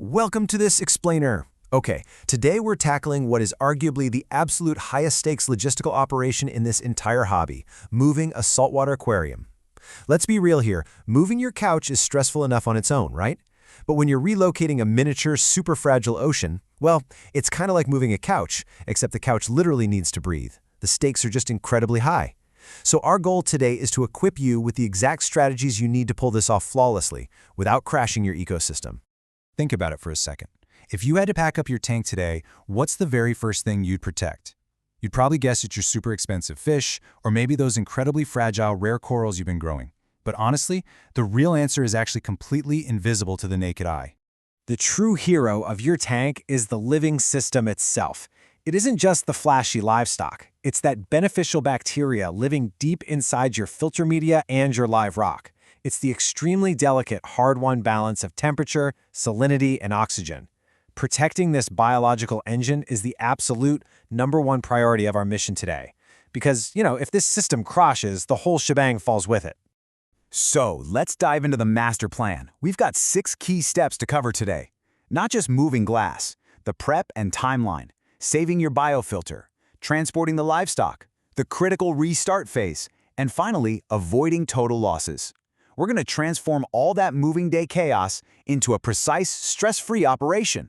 Welcome to this explainer. Okay, today we're tackling what is arguably the absolute highest stakes logistical operation in this entire hobby, moving a saltwater aquarium. Let's be real here, moving your couch is stressful enough on its own, right? But when you're relocating a miniature, super fragile ocean, well, it's kind of like moving a couch, except the couch literally needs to breathe. The stakes are just incredibly high. So our goal today is to equip you with the exact strategies you need to pull this off flawlessly, without crashing your ecosystem. Think about it for a second. If you had to pack up your tank today, what's the very first thing you'd protect? You'd probably guess it's your super expensive fish, or maybe those incredibly fragile, rare corals you've been growing. But honestly, the real answer is actually completely invisible to the naked eye. The true hero of your tank is the living system itself. It isn't just the flashy livestock. It's that beneficial bacteria living deep inside your filter media and your live rock. It's the extremely delicate, hard-won balance of temperature, salinity, and oxygen. Protecting this biological engine is the absolute #1 priority of our mission today. Because, if this system crashes, the whole shebang falls with it. So, let's dive into the master plan. We've got 6 key steps to cover today. Not just moving glass, the prep and timeline, saving your biofilter, transporting the livestock, the critical restart phase, and finally, avoiding total losses. We're going to transform all that moving day chaos into a precise, stress-free operation.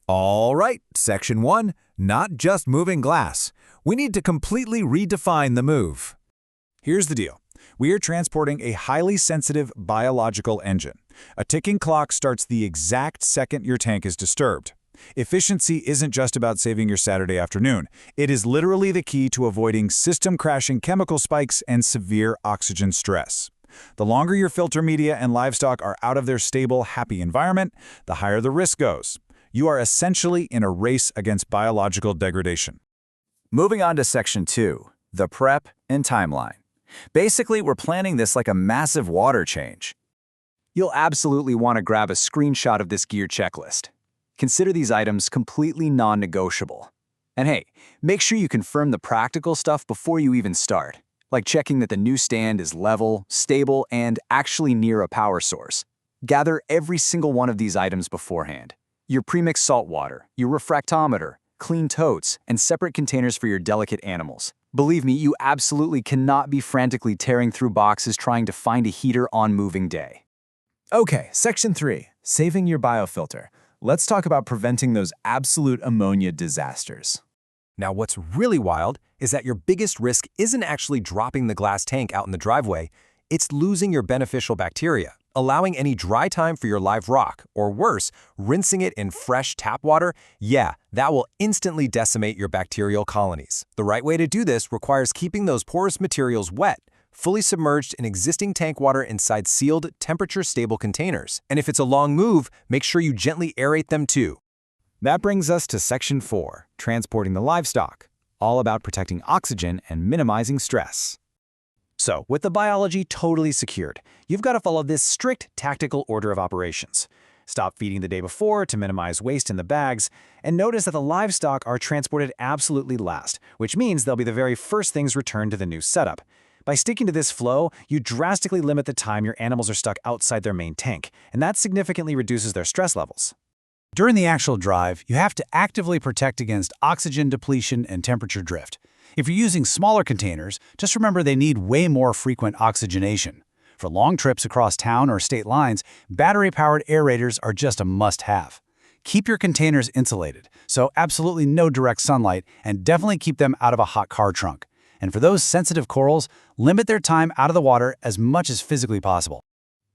All right, Section 1, not just moving glass. We need to completely redefine the move. Here's the deal. We are transporting a highly sensitive biological engine. A ticking clock starts the exact second your tank is disturbed. Efficiency isn't just about saving your Saturday afternoon. It is literally the key to avoiding system-crashing chemical spikes and severe oxygen stress. The longer your filter media and livestock are out of their stable, happy environment, the higher the risk goes. You are essentially in a race against biological degradation. Moving on to Section 2, the prep and timeline. Basically, we're planning this like a massive water change. You'll absolutely want to grab a screenshot of this gear checklist. Consider these items completely non-negotiable. And hey, make sure you confirm the practical stuff before you even start, like checking that the new stand is level, stable, and actually near a power source. Gather every single one of these items beforehand. Your premixed salt water, your refractometer, clean totes, and separate containers for your delicate animals. Believe me, you absolutely cannot be frantically tearing through boxes trying to find a heater on moving day. Okay, Section 3, saving your biofilter. Let's talk about preventing those absolute ammonia disasters. Now, what's really wild is that your biggest risk isn't actually dropping the glass tank out in the driveway, it's losing your beneficial bacteria, allowing any dry time for your live rock, or worse, rinsing it in fresh tap water. Yeah, that will instantly decimate your bacterial colonies. The right way to do this requires keeping those porous materials wet, fully submerged in existing tank water inside sealed, temperature-stable containers. And if it's a long move, make sure you gently aerate them too. That brings us to Section 4, transporting the livestock, all about protecting oxygen and minimizing stress. So, with the biology totally secured, you've got to follow this strict tactical order of operations. Stop feeding the day before to minimize waste in the bags, and notice that the livestock are transported absolutely last, which means they'll be the very first things returned to the new setup. By sticking to this flow, you drastically limit the time your animals are stuck outside their main tank, and that significantly reduces their stress levels. During the actual drive, you have to actively protect against oxygen depletion and temperature drift. If you're using smaller containers, just remember they need way more frequent oxygenation. For long trips across town or state lines, battery-powered aerators are just a must-have. Keep your containers insulated, so absolutely no direct sunlight, and definitely keep them out of a hot car trunk. And for those sensitive corals, limit their time out of the water as much as physically possible.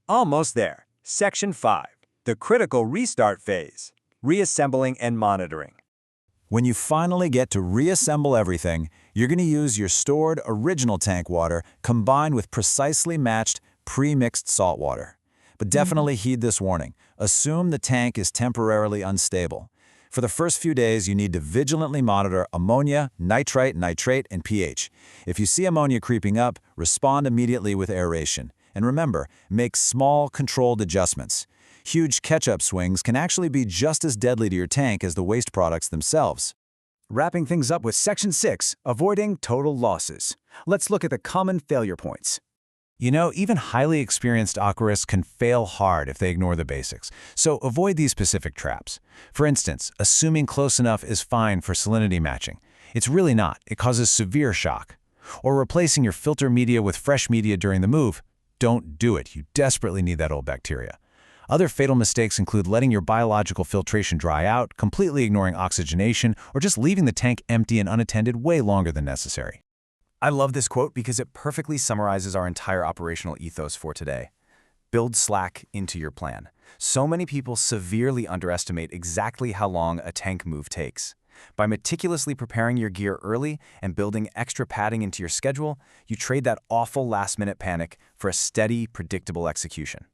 Almost there. Section 5. The critical restart phase. Reassembling and monitoring. When you finally get to reassemble everything, you're going to use your stored original tank water combined with precisely matched pre-mixed salt water. But definitely heed this warning. Assume the tank is temporarily unstable. For the first few days, you need to vigilantly monitor ammonia, nitrite, nitrate, and pH. If you see ammonia creeping up, respond immediately with aeration. And remember, make small, controlled adjustments. Huge catch-up swings can actually be just as deadly to your tank as the waste products themselves. Wrapping things up with Section 6, avoiding total losses. Let's look at the common failure points. You know, even highly experienced aquarists can fail hard if they ignore the basics, so avoid these specific traps. For instance, assuming close enough is fine for salinity matching. It's really not. It causes severe shock. Or replacing your filter media with fresh media during the move. Don't do it. You desperately need that old bacteria. Other fatal mistakes include letting your biological filtration dry out, completely ignoring oxygenation, or just leaving the tank empty and unattended way longer than necessary. I love this quote because it perfectly summarizes our entire operational ethos for today. Build slack into your plan. So many people severely underestimate exactly how long a tank move takes. By meticulously preparing your gear early and building extra padding into your schedule, you trade that awful last-minute panic for a steady, predictable execution.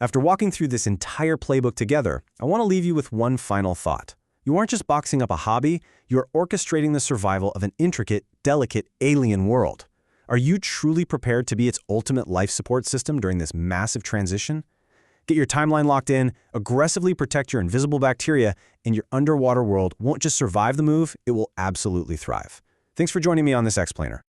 After walking through this entire playbook together, I want to leave you with one final thought. You aren't just boxing up a hobby, you're orchestrating the survival of an intricate, delicate, alien world. Are you truly prepared to be its ultimate life support system during this massive transition? Get your timeline locked in, aggressively protect your invisible bacteria, and your underwater world won't just survive the move, it will absolutely thrive. Thanks for joining me on this Explainer.